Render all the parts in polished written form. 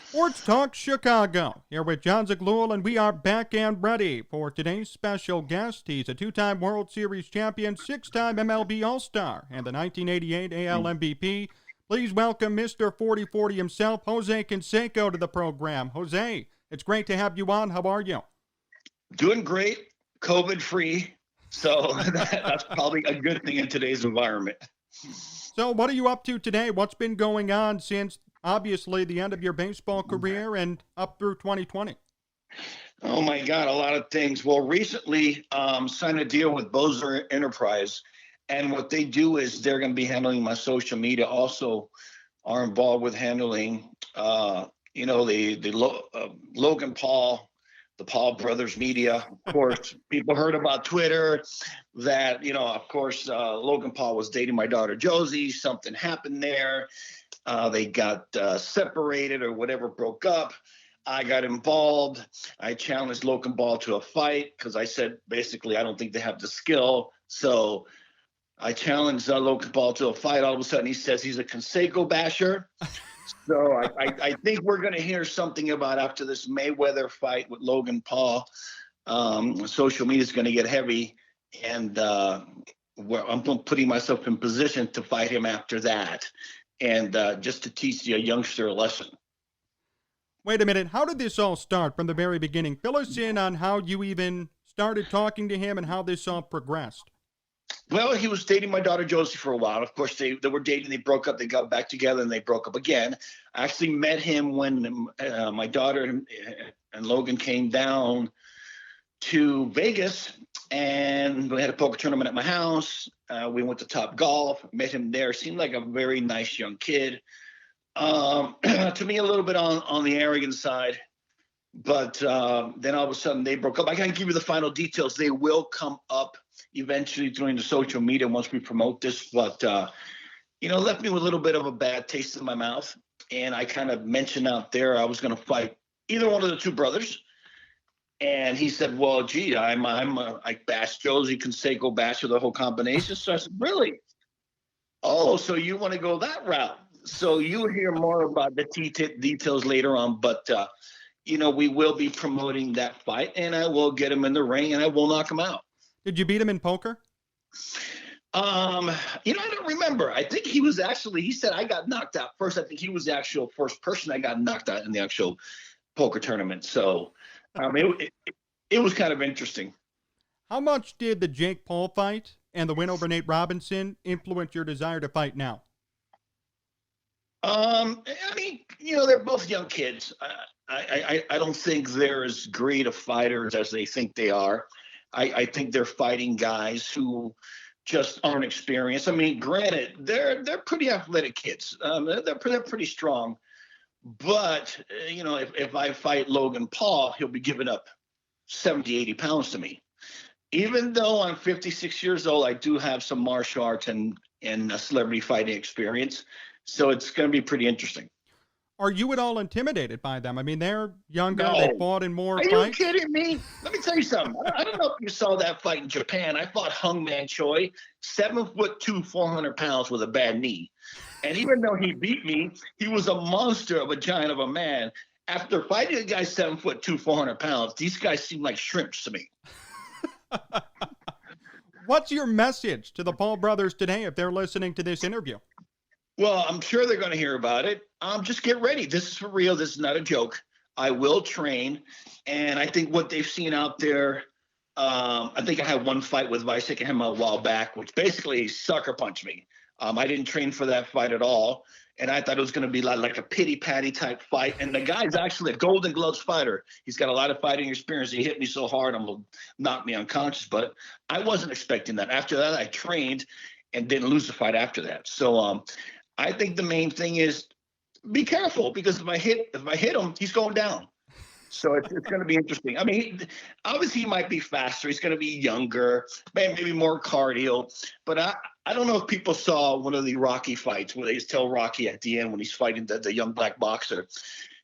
Sports Talk Chicago, here with Jon Zaghloul, and we are back and ready for today's special guest. He's a two-time World Series champion, six-time MLB All-Star, and the 1988 AL MVP. Please welcome Mr. 4040 himself, Jose Canseco, to the program. Jose, it's great to have you on. How are you? Doing great, COVID free. So that's probably a good thing in today's environment. So, what are you up to today? What's been going on since obviously the end of your baseball career and up through 2020? Oh my God, a lot of things. Well, recently signed a deal with Bozer Enterprise, and what they do is they're going to be handling my social media. Also, are involved with handling, Logan Paul, the Paul brothers media. Of course, people heard about Twitter that, of course, Logan Paul was dating my daughter, Josie. Something happened there. They got separated or whatever, broke up. I got involved. I challenged Logan Paul to a fight because I said, basically, I don't think they have the skill. So I challenged Logan Paul to a fight. All of a sudden, he says he's a Canseco basher. So I think we're going to hear something about after this Mayweather fight with Logan Paul. Social media is going to get heavy, and I'm putting myself in position to fight him after that, and just to teach a youngster a lesson. Wait a minute. How did this all start from the very beginning? Fill us in on how you even started talking to him and how this all progressed. Well, he was dating my daughter Josie for a while. Of course, they were dating. They broke up. They got back together, and they broke up again. I actually met him when my daughter and Logan came down to Vegas, and we had a poker tournament at my house. We went to Top Golf. Met him there. Seemed like a very nice young kid. To me, a little bit on the arrogant side. But then all of a sudden they broke up. I can't give you the final details. They will come up eventually during the social media once we promote this. But, left me with a little bit of a bad taste in my mouth. And I kind of mentioned out there I was going to fight either one of the two brothers. And he said, well, gee, I bashed Josie, Canseco, basher, the whole combination. So I said, really? Oh, so you want to go that route? So you'll hear more about the details later on. But, we will be promoting that fight, and I will get him in the ring, and I will knock him out. Did you beat him in poker? I don't remember. I think he said I got knocked out first. I think he was the actual first person I got knocked out in the actual poker tournament. So it was kind of interesting. How much did the Jake Paul fight and the win over Nate Robinson influence your desire to fight now? They're both young kids. I don't think they're as great of fighters as they think they are. I think they're fighting guys who just aren't experienced. I mean, granted, they're pretty athletic kids. They're pretty strong. But, if I fight Logan Paul, he'll be giving up 70, 80 pounds to me. Even though I'm 56 years old, I do have some martial arts and celebrity fighting experience. So it's going to be pretty interesting. Are you at all intimidated by them? I mean, they're younger. No. They fought in more fights. Are you kidding me? Let me tell you something. I don't know if you saw that fight in Japan. I fought Hung Man Choi, 7'2", 400 pounds with a bad knee. And even though he beat me, he was a monster of a giant of a man. After fighting a guy 7'2", 400 pounds, these guys seem like shrimps to me. What's your message to the Paul brothers today if they're listening to this interview? Well, I'm sure they're going to hear about it. Just get ready. This is for real. This is not a joke. I will train. And I think what they've seen out there, I think I had one fight with Vicek and him a while back, which basically sucker punched me. I didn't train for that fight at all. And I thought it was going to be like a pity-patty type fight. And the guy's actually a Golden Gloves fighter. He's got a lot of fighting experience. He hit me so hard, almost knocked me unconscious. But I wasn't expecting that. After that, I trained and didn't lose the fight after that. So I think the main thing is be careful, because if I hit him, he's going down. So it's going to be interesting. I mean, obviously he might be faster. He's going to be younger, maybe more cardio. But I don't know if people saw one of the Rocky fights where they just tell Rocky at the end when he's fighting the young black boxer.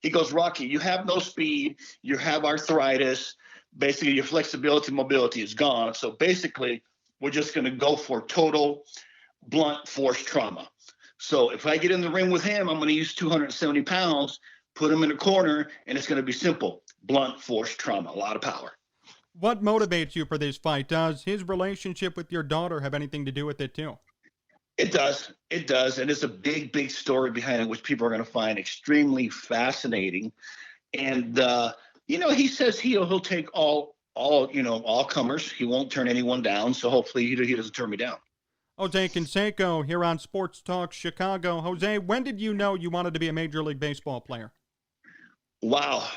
He goes, Rocky, you have no speed. You have arthritis. Basically, your flexibility, mobility is gone. So basically, we're just going to go for total blunt force trauma. So if I get in the ring with him, I'm going to use 270 pounds. put him in a corner, and it's going to be simple: blunt force trauma, a lot of power. What motivates you for this fight? Does his relationship with your daughter have anything to do with it too? It does. It does. And it's a big, big story behind it, which people are going to find extremely fascinating. And, he says he'll take all comers. He won't turn anyone down. So hopefully he doesn't turn me down. Jose Canseco here on Sports Talk Chicago. Jose, when did you know you wanted to be a Major League Baseball player? Wow.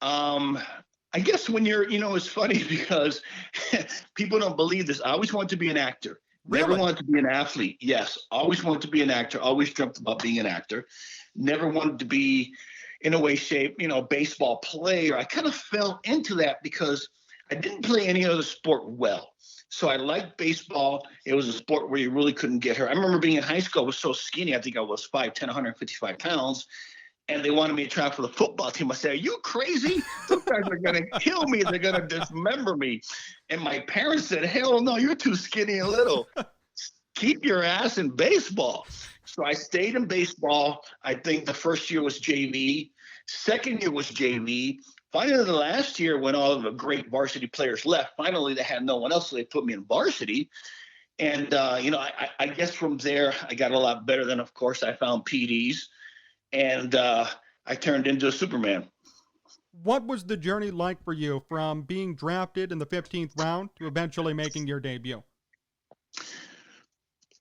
I guess when it's funny because people don't believe this. I always wanted to be an actor. Really? Never wanted to be an athlete. Yes, always wanted to be an actor. Always dreamt about being an actor. Never wanted to be, in a way, shape, baseball player. I kind of fell into that because I didn't play any other sport well. So I liked baseball. It was a sport where you really couldn't get hurt. I remember being in high school. I was so skinny. I think I was 5'10", 155 pounds. And they wanted me to try out for the football team. I said, "Are you crazy? Those guys are going to kill me. They're going to dismember me." And my parents said, "Hell no, you're too skinny and little. Keep your ass in baseball." So I stayed in baseball. I think the first year was JV. Second year was JV. Finally, the last year, when all of the great varsity players left, finally they had no one else, so they put me in varsity. And, I guess from there, I got a lot better. Then, of course, I found PEDs. And I turned into a Superman. What was the journey like for you from being drafted in the 15th round to eventually making your debut?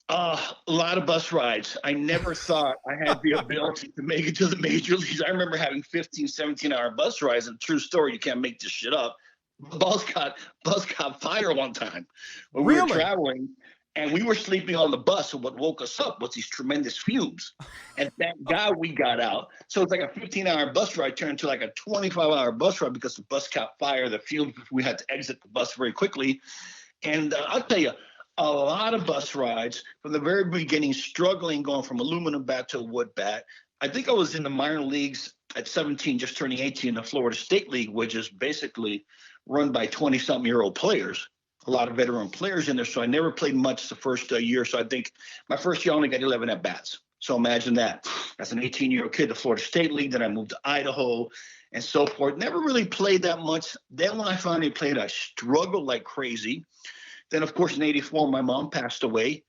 A lot of bus rides. I never thought I had the ability to make it to the major leagues. I remember having 15, 17-hour bus rides. And true story, you can't make this shit up. Bus caught fire one time when we were traveling. And we were sleeping on the bus, and what woke us up was these tremendous fumes. And thank God we got out. So it's like a 15-hour bus ride turned into like a 25-hour bus ride because the bus caught fire, the fumes, we had to exit the bus very quickly. And I'll tell you, a lot of bus rides from the very beginning, struggling, going from aluminum bat to a wood bat. I think I was in the minor leagues at 17, just turning 18 in the Florida State League, which is basically run by 20-something-year-old players. A lot of veteran players in there, so I never played much the first year. So I think my first year I only got 11 at-bats. So imagine that. As an 18-year-old kid, the Florida State League, then I moved to Idaho and so forth. Never really played that much. Then when I finally played, I struggled like crazy. Then, of course, in '84, my mom passed away.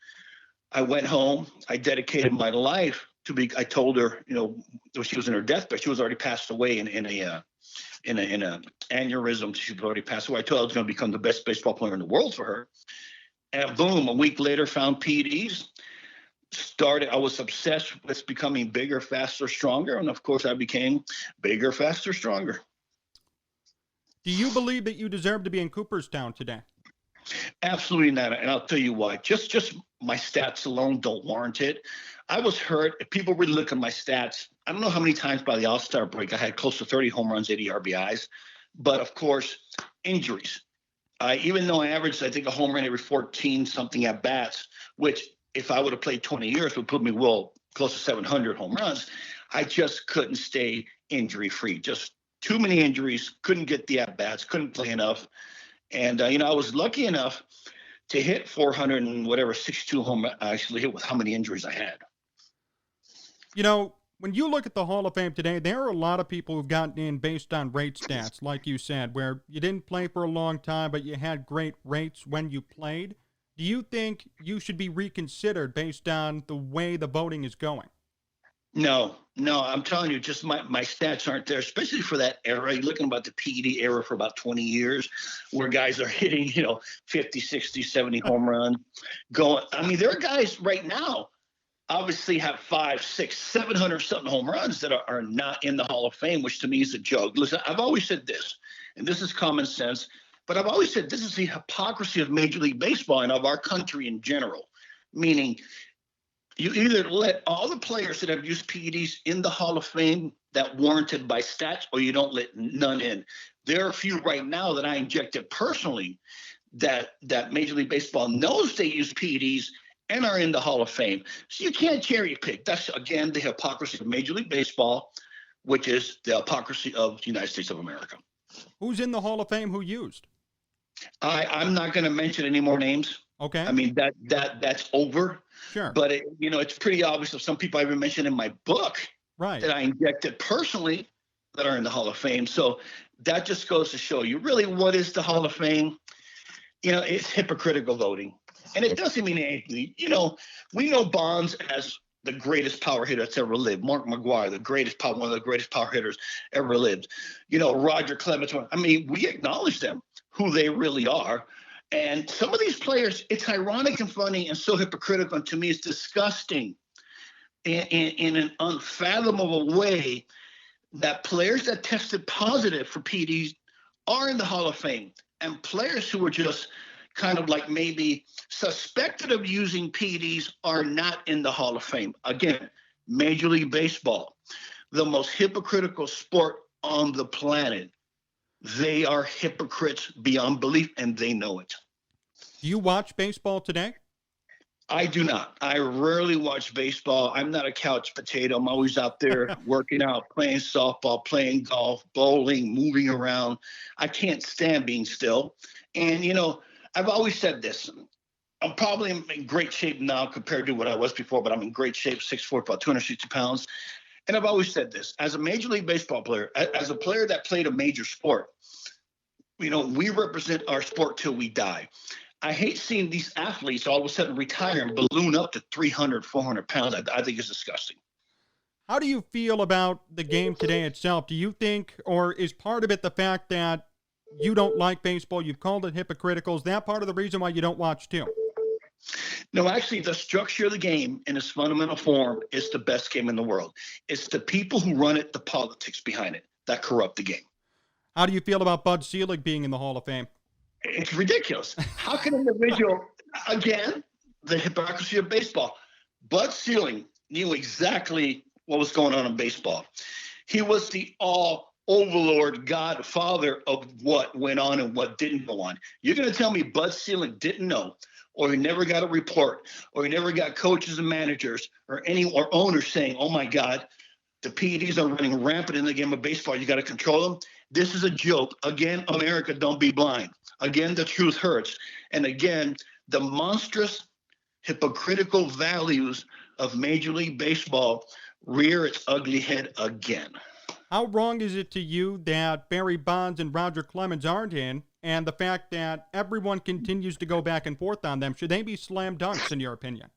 I went home. I dedicated my life to be. I told her, she was in her deathbed. She was already passed away in a aneurysm. She already passed away. I told her I was going to become the best baseball player in the world for her. And boom, a week later, found PEDs. I was obsessed with becoming bigger, faster, stronger. And of course, I became bigger, faster, stronger. Do you believe that you deserve to be in Cooperstown today? Absolutely not. And I'll tell you why. Just my stats alone don't warrant it. I was hurt. If people really look at my stats, I don't know how many times by the All-Star break I had close to 30 home runs, 80 RBIs. But, of course, injuries. Even though I averaged, I think, a home run every 14-something at-bats, which if I would have played 20 years would put me close to 700 home runs, I just couldn't stay injury-free. Just too many injuries, couldn't get the at-bats, couldn't play enough. And, I was lucky enough to hit 400 and whatever, 62 home runs. I actually hit with how many injuries I had. When you look at the Hall of Fame today, there are a lot of people who've gotten in based on rate stats, like you said, where you didn't play for a long time, but you had great rates when you played. Do you think you should be reconsidered based on the way the voting is going? No, I'm telling you, just my stats aren't there, especially for that era. You're looking about the PED era for about 20 years where guys are hitting, 50, 60, 70 home runs. There are guys right now obviously have 500, 600, 700 something home runs that are not in the Hall of Fame, which to me is a joke. Listen, I've always said this, and this is common sense, but I've always said this is the hypocrisy of Major League Baseball and of our country in general, meaning you either let all the players that have used PEDs in the Hall of Fame that warranted by stats, or you don't let none in. There are a few right now that I injected personally that Major League Baseball knows they use PEDs and are in the Hall of Fame. So you can't cherry pick. That's, again, the hypocrisy of Major League Baseball, which is the hypocrisy of the United States of America. Who's in the Hall of Fame who used? I'm not going to mention any more names. Okay. That's over. Sure. But, it's pretty obvious of some people I even mentioned in my book right. that I injected personally that are in the Hall of Fame. So that just goes to show you really what is the Hall of Fame. It's hypocritical voting. And it doesn't mean anything. We know Bonds as the greatest power hitter that's ever lived. Mark McGwire, one of the greatest power hitters ever lived. Roger Clemens. I mean, we acknowledge them, who they really are. And some of these players, it's ironic and funny and so hypocritical. And to me, it's disgusting in an unfathomable way that players that tested positive for PEDs are in the Hall of Fame. And players who were just kind of like maybe suspected of using PEDs are not in the Hall of Fame. Again, Major League Baseball, the most hypocritical sport on the planet. They are hypocrites beyond belief, and they know it. Do you watch baseball today? I do not. I rarely watch baseball. I'm not a couch potato. I'm always out there working out, playing softball, playing golf, bowling, moving around. I can't stand being still. And, I've always said this. I'm probably in great shape now compared to what I was before, but I'm in great shape, 6'4", about 260 pounds. And I've always said this. As a Major League Baseball player, as a player that played a major sport, we represent our sport till we die. I hate seeing these athletes all of a sudden retire and balloon up to 300, 400 pounds. I think it's disgusting. How do you feel about the game today itself? Do you think, or is part of it the fact that you don't like baseball? You've called it hypocritical. Is that part of the reason why you don't watch too? No, actually, the structure of the game in its fundamental form is the best game in the world. It's the people who run it, the politics behind it, that corrupt the game. How do you feel about Bud Selig being in the Hall of Fame? It's ridiculous. How can an individual, again, the hypocrisy of baseball. Bud Selig knew exactly what was going on in baseball. He was the all overlord, godfather of what went on and what didn't go on. You're going to tell me Bud Selig didn't know, or he never got a report, or he never got coaches and managers or owners saying, oh my God, the PEDs are running rampant in the game of baseball. You got to control them. This is a joke. Again, America, don't be blind. Again, the truth hurts. And again, the monstrous hypocritical values of Major League Baseball rear its ugly head again. How wrong is it to you that Barry Bonds and Roger Clemens aren't in, and the fact that everyone continues to go back and forth on them? Should they be slam dunks, in your opinion?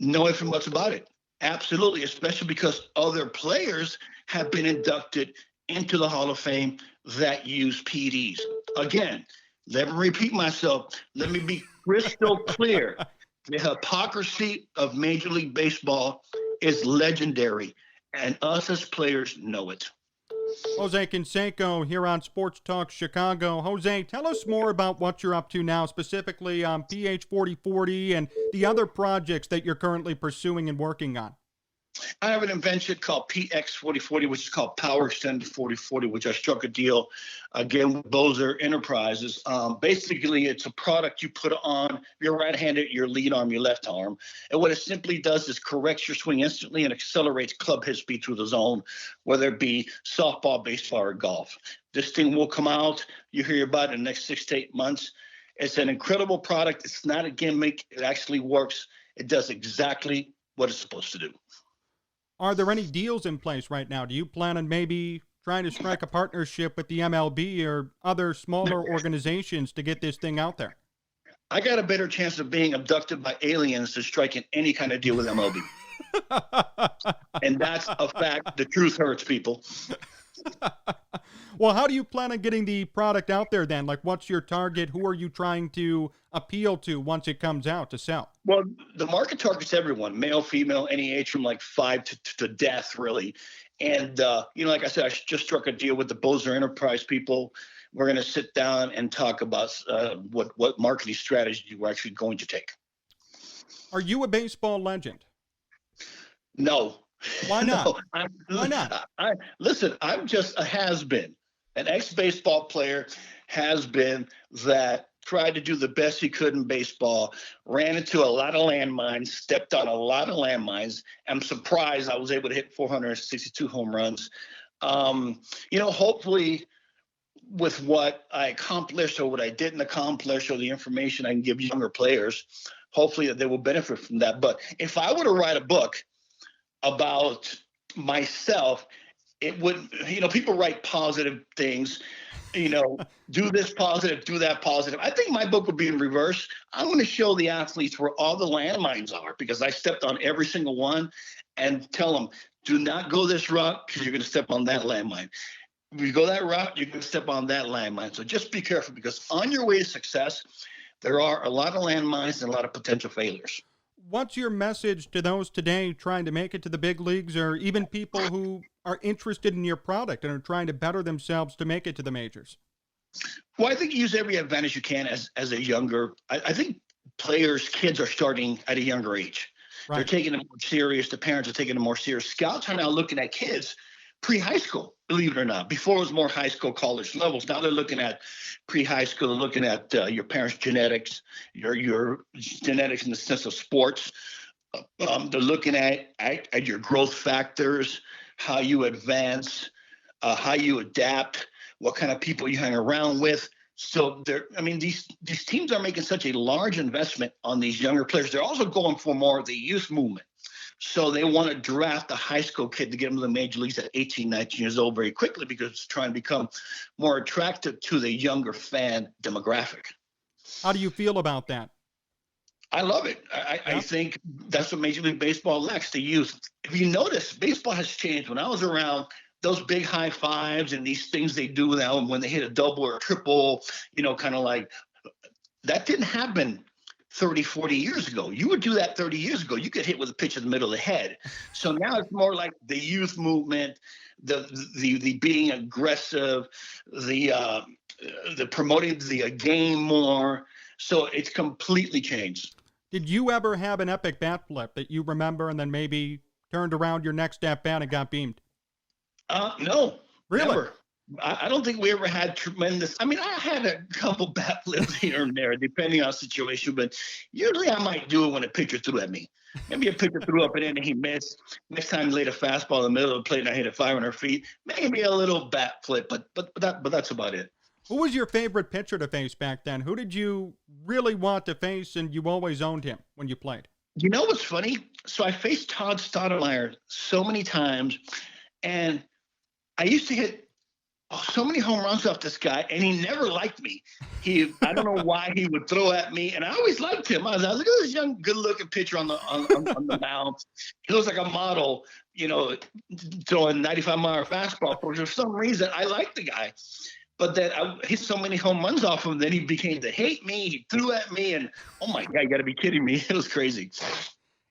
No ifs and buts about it. Absolutely, especially because other players have been inducted into the Hall of Fame that use PEDs. Again, let me repeat myself. Let me be crystal clear. The hypocrisy of Major League Baseball is legendary, and us as players know it. Jose Canseco here on Sports Talk Chicago. Jose, tell us more about what you're up to now, specifically on PH 4040 and the other projects that you're currently pursuing and working on. I have an invention called PX 4040, which is called Power Extended 4040, which I struck a deal again with Bozer Enterprises. Basically, it's a product you put on your right-handed, your lead arm, your left arm. And what it simply does is corrects your swing instantly and accelerates club hit speed through the zone, whether it be softball, baseball, or golf. This thing will come out. You hear about it in the next 6 to 8 months. It's an incredible product. It's not a gimmick. It actually works. It does exactly what it's supposed to do. Are there any deals in place right now? Do you plan on maybe trying to strike a partnership with the MLB or other smaller organizations to get this thing out there? I got a better chance of being abducted by aliens than striking any kind of deal with MLB. And that's a fact. The truth hurts, people. Well, how do you plan on getting the product out there then? Like, what's your target? Who are you trying to appeal to once it comes out to sell? Well, the market targets everyone, male, female, any age from like 5 to death, really. And, like I said, I just struck a deal with the Bozer Enterprise people. We're going to sit down and talk about what marketing strategy we're actually going to take. Are you a baseball legend? No. Why not? No, Why not? Listen, I'm just a has-been. An ex-baseball player has been that tried to do the best he could in baseball, ran into a lot of landmines, stepped on a lot of landmines. I'm surprised I was able to hit 462 home runs. Hopefully with what I accomplished or what I didn't accomplish or the information I can give younger players, hopefully that they will benefit from that. But if I were to write a book about myself, it would, people write positive things, do this positive, do that positive. I think my book would be in reverse. I'm going to show the athletes where all the landmines are, because I stepped on every single one, and tell them, do not go this route because you're going to step on that landmine. If you go that route, you're going to step on that landmine. So just be careful, because on your way to success, there are a lot of landmines and a lot of potential failures. What's your message to those today trying to make it to the big leagues, or even people who are interested in your product and are trying to better themselves to make it to the majors? Well, I think you use every advantage you can as a younger. I think kids are starting at a younger age. Right. They're taking it more serious. The parents are taking it more serious. Scouts are now looking at kids pre-high school, believe it or not. Before it was more high school, college levels. Now they're looking at pre-high school. They're looking at your parents' genetics, your genetics in the sense of sports. They're looking at your growth factors, how you advance, how you adapt, what kind of people you hang around with. So these teams are making such a large investment on these younger players. They're also going for more of the youth movement. So they want to draft a high school kid to get him to the major leagues at 18, 19 years old very quickly, because it's trying to become more attractive to the younger fan demographic. How do you feel about that? I love it. I think that's what Major League Baseball lacks, the youth. If you notice, baseball has changed. When I was around, those big high fives and these things they do now when they hit a double or a triple, kind of like that didn't happen 30, 40 years ago. You would do that 30 years ago. You get hit with a pitch in the middle of the head. So now it's more like the youth movement, the being aggressive, the promoting the game more. So it's completely changed. Did you ever have an epic bat flip that you remember and then maybe turned around your next at bat and got beamed? No. Really? Never. I don't think we ever had tremendous. I mean, I had a couple bat flips here and there, depending on the situation, but usually I might do it when a pitcher threw at me. Maybe a pitcher threw up and he missed. Next time he laid a fastball in the middle of the plate and I hit it 500 feet. Maybe a little bat flip, but that's about it. Who was your favorite pitcher to face back then? Who did you really want to face and you always owned him when you played? You know what's funny? So I faced Todd Stoudemire so many times, and I used to hit so many home runs off this guy, and he never liked me. I don't know why he would throw at me, and I always liked him. I was like, look at this young, good-looking pitcher on the mound. He looks like a model, throwing 95-mile fastball. For some reason, I liked the guy. But then I hit so many home runs off him, then he became to hate me. He threw at me, and oh my God, you got to be kidding me. It was crazy.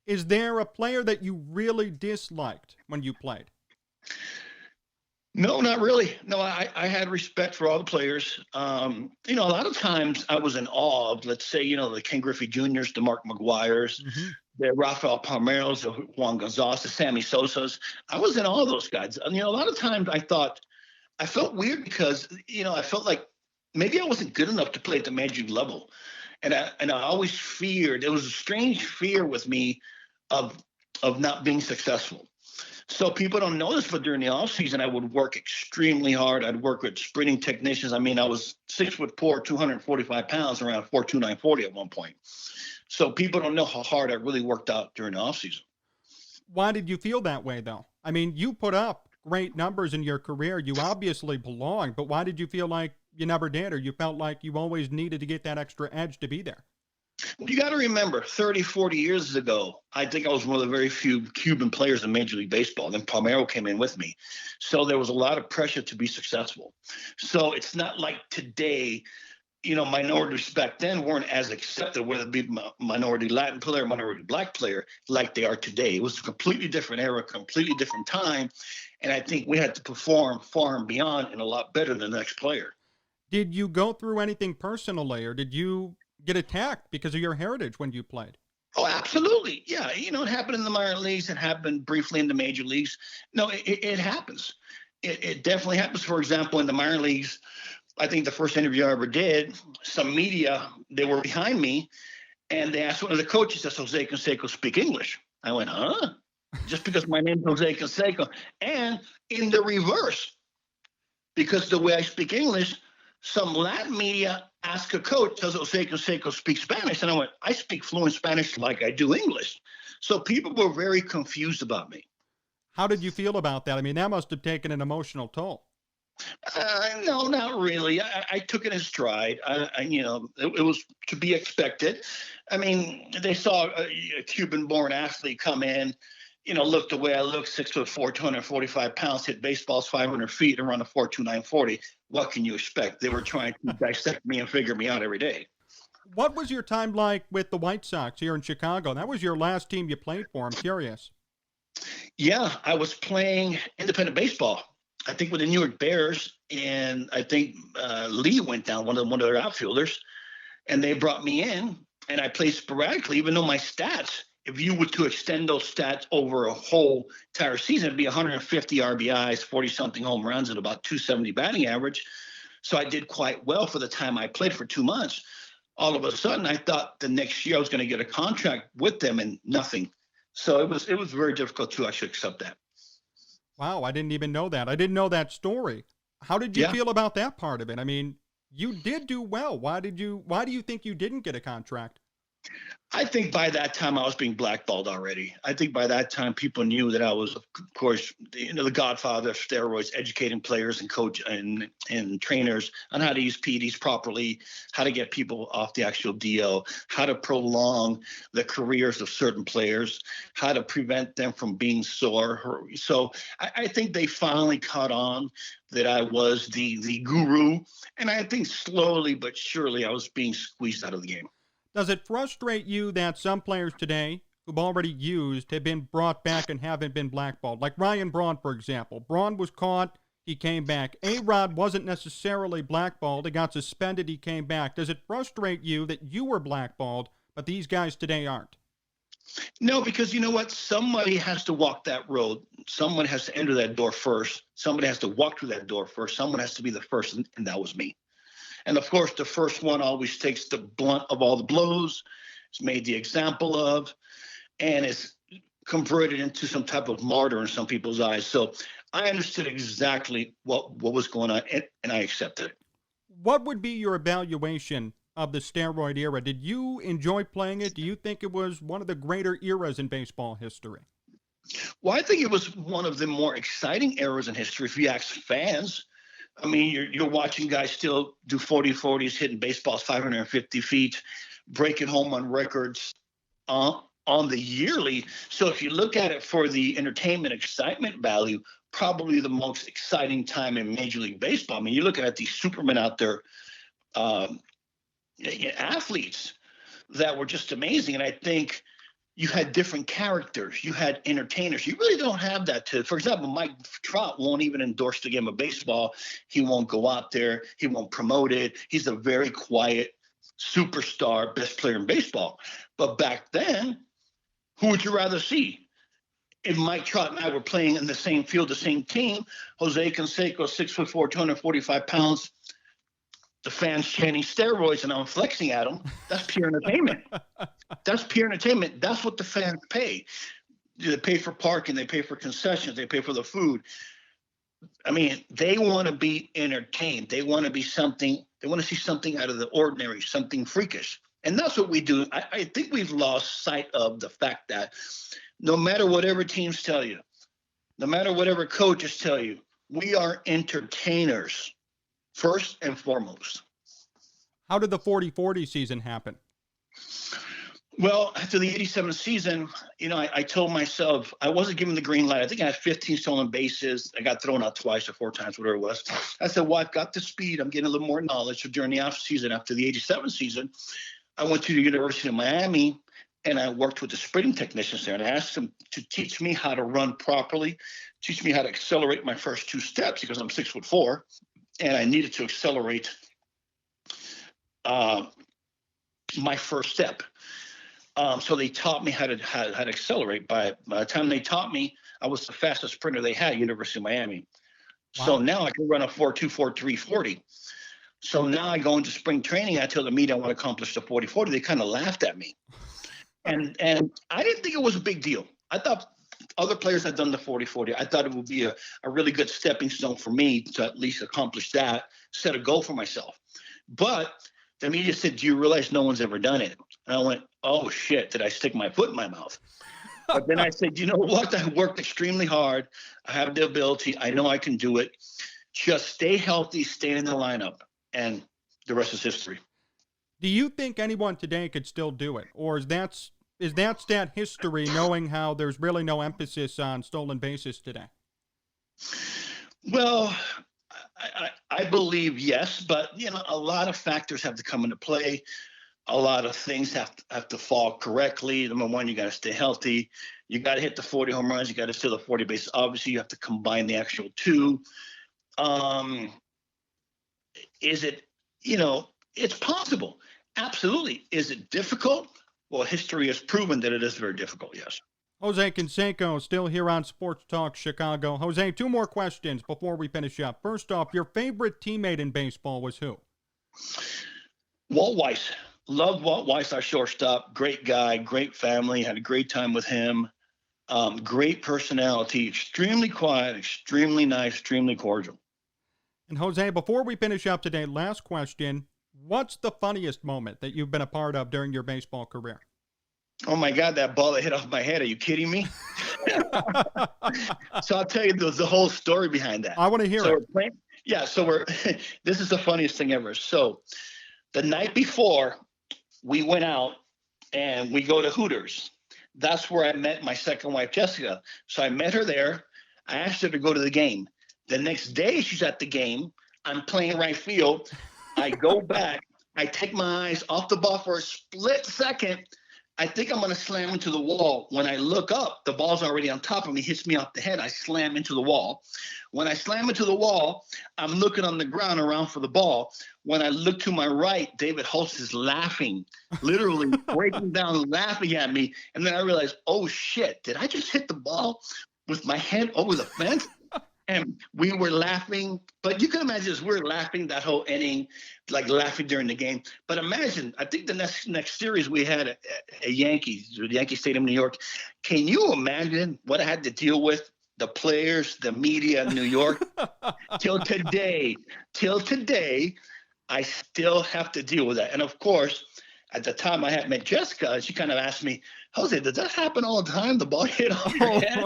Is there a player that you really disliked when you played? No, not really. No, I had respect for all the players. A lot of times I was in awe of, let's say, the Ken Griffey Jr.'s, the Mark McGuire's, the Rafael Palmeiros, the Juan Gonzalez, the Sammy Sosas. I was in awe of those guys. A lot of times I felt weird because, I felt like maybe I wasn't good enough to play at the major league level. And I always feared, there was a strange fear with me of not being successful. So people don't know this, but during the off season, I would work extremely hard. I'd work with sprinting technicians. I mean, I was 6'4", 245 pounds, around 4'2", 940 at one point. So people don't know how hard I really worked out during the off season. Why did you feel that way, though? I mean, you put up great numbers in your career. You obviously belong, but why did you feel like you never did, or you felt like you always needed to get that extra edge to be there? You got to remember, 30, 40 years ago, I think I was one of the very few Cuban players in Major League Baseball. Then Palmeiro came in with me. So there was a lot of pressure to be successful. So it's not like today, minorities back then weren't as accepted, whether it be minority Latin player, minority black player, like they are today. It was a completely different era, completely different time. And I think we had to perform far and beyond and a lot better than the next player. Did you go through anything personally, or did you get attacked because of your heritage when you played? Oh, absolutely. Yeah. It happened in the minor leagues. It happened briefly in the major leagues. No, it happens. It definitely happens. For example, in the minor leagues, I think the first interview I ever did, some media, they were behind me, and they asked one of the coaches, does Jose Canseco speak English? I went, huh? Just because my name's Jose Canseco. And in the reverse, because the way I speak English, some Latin media asked a coach, does Jose Canseco speak Spanish? And I went, I speak fluent Spanish like I do English. So people were very confused about me. How did you feel about that? I mean, that must have taken an emotional toll. No, not really. I took it in stride. It was to be expected. I mean, they saw a Cuban-born athlete come in, look the way I look, 6'4", 245 pounds, hit baseballs 500 feet, and run a 4.29 40. What can you expect? They were trying to dissect me and figure me out every day. What was your time like with the White Sox here in Chicago? That was your last team you played for. I'm curious. Yeah, I was playing independent baseball. I think with the New York Bears, and I think Lee went down, one of their outfielders, and they brought me in, and I played sporadically, even though my stats, if you were to extend those stats over a whole entire season, it'd be 150 RBIs, 40-something home runs, and about 270 batting average. So I did quite well for the time I played for 2 months. All of a sudden, I thought the next year I was going to get a contract with them, and nothing. So it was very difficult to actually accept that. Wow, I didn't even know that. I didn't know that story. How did you feel about that part of it? I mean, you did do well. Why do you think you didn't get a contract? I think by that time I was being blackballed already. I think by that time people knew that I was, of course, the godfather of steroids, educating players and coach and trainers on how to use PEDs properly, how to get people off the actual DO, how to prolong the careers of certain players, how to prevent them from being sore. So I think they finally caught on that I was the guru, and I think slowly but surely I was being squeezed out of the game. Does it frustrate you that some players today who've already used have been brought back and haven't been blackballed? Like Ryan Braun, for example. Braun was caught, he came back. A-Rod wasn't necessarily blackballed. He got suspended, he came back. Does it frustrate you that you were blackballed, but these guys today aren't? No, because you know what? Somebody has to walk that road. Someone has to enter that door first. Somebody has to walk through that door first. Someone has to be the first, and that was me. And of course, the first one always takes the blunt of all the blows. It's made the example of, and it's converted into some type of martyr in some people's eyes. So I understood exactly what was going on, and I accepted it. What would be your evaluation of the steroid era? Did you enjoy playing it? Do you think it was one of the greater eras in baseball history? Well, I think it was one of the more exciting eras in history. If you ask fans, I mean, you're watching guys still do 40-40s, hitting baseballs 550 feet, breaking home run records on the yearly. So if you look at it for the entertainment excitement value, probably the most exciting time in Major League Baseball. I mean, you're looking at these supermen out there, athletes that were just amazing. And I think you had different characters. You had entertainers. You really don't have that. For example, Mike Trout won't even endorse the game of baseball. He won't go out there. He won't promote it. He's a very quiet superstar, best player in baseball. But back then, who would you rather see? If Mike Trout and I were playing in the same field, the same team, Jose Canseco, 6'4", 245 pounds, the fans chanting steroids and I'm flexing at them, that's pure entertainment. That's pure entertainment. That's what the fans pay. They pay for parking. They pay for concessions. They pay for the food. I mean, they want to be entertained. They want to be something. They want to see something out of the ordinary, something freakish. And that's what we do. I think we've lost sight of the fact that no matter whatever teams tell you, no matter whatever coaches tell you, we are entertainers first and foremost. How did the 40-40 season happen? Well, after the 87 season, I told myself I wasn't given the green light. I think I had 15 stolen bases. I got thrown out twice or 4 times, whatever it was. I said, well, I've got the speed. I'm getting a little more knowledge. So during the off season, after the 87 season, I went to the University of Miami and I worked with the sprinting technicians there. And I asked them to teach me how to run properly, teach me how to accelerate my first 2 steps because I'm 6'4", and I needed to accelerate my first step. So they taught me how to accelerate. By the time they taught me, I was the fastest sprinter they had at University of Miami. Wow. So now I can run a 4.2, 4.3 40. So now I go into spring training. I tell the media I want to accomplish the 40-40. They kind of laughed at me. And I didn't think it was a big deal. I thought other players had done the 40-40. I thought it would be a really good stepping stone for me to at least accomplish that, set a goal for myself. But the media said, do you realize no one's ever done it? And I went, oh, shit, did I stick my foot in my mouth? But then I said, you know what? I worked extremely hard. I have the ability. I know I can do it. Just stay healthy, stay in the lineup, and the rest is history. Do you think anyone today could still do it? Or is that stat history, knowing how there's really no emphasis on stolen bases today? Well, I believe yes, but a lot of factors have to come into play. A lot of things have to fall correctly. Number one, you got to stay healthy. You got to hit the 40 home runs. You got to steal the 40 bases. Obviously, you have to combine the actual two. Is it, it's possible. Absolutely. Is it difficult? Well, history has proven that it is very difficult, yes. Jose Canseco, still here on Sports Talk Chicago. Jose, 2 more questions before we finish up. First off, your favorite teammate in baseball was who? Walt Weiss. Loved Walt Weiss, our shortstop. Great guy, great family. Had a great time with him. Great personality. Extremely quiet, extremely nice, extremely cordial. And Jose, before we finish up today, last question. What's the funniest moment that you've been a part of during your baseball career? Oh, my God, that ball that hit off my head. Are you kidding me? So I'll tell you the whole story behind that. I want to hear it. This is the funniest thing ever. So the night before, we went out and we go to Hooters. That's where I met my second wife, Jessica. So I met her there. I asked her to go to the game. The next day, she's at the game. I'm playing right field. I go back. I take my eyes off the ball for a split second. I think I'm going to slam into the wall. When I look up, the ball's already on top of me, hits me off the head. I slam into the wall. When I slam into the wall, I'm looking on the ground around for the ball. When I look to my right, David Holtz is laughing, literally breaking down, laughing at me. And then I realized, oh, shit, did I just hit the ball with my head over the fence? And we were laughing, but you can imagine as we're laughing that whole inning, like laughing during the game. But imagine, I think the next series we had at Yankee Stadium, New York. Can you imagine what I had to deal with? The players, the media in New York. Till today, I still have to deal with that. And of course, at the time I had met Jessica, she kind of asked me, Jose, does that happen all the time? The ball hit off your head?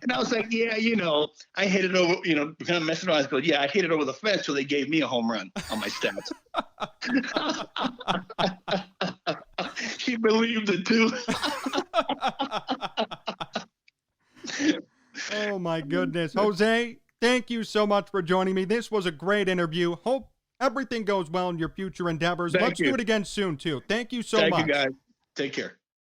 And I was like, yeah, I hit it over, kind of messing around. I go, yeah, I hit it over the fence, so they gave me a home run on my stats. She believed it too. Oh my goodness. Jose, thank you so much for joining me. This was a great interview. Hope everything goes well in your future endeavors. Let's do it again soon too. Thank you so much. Thank you, guys. Take care.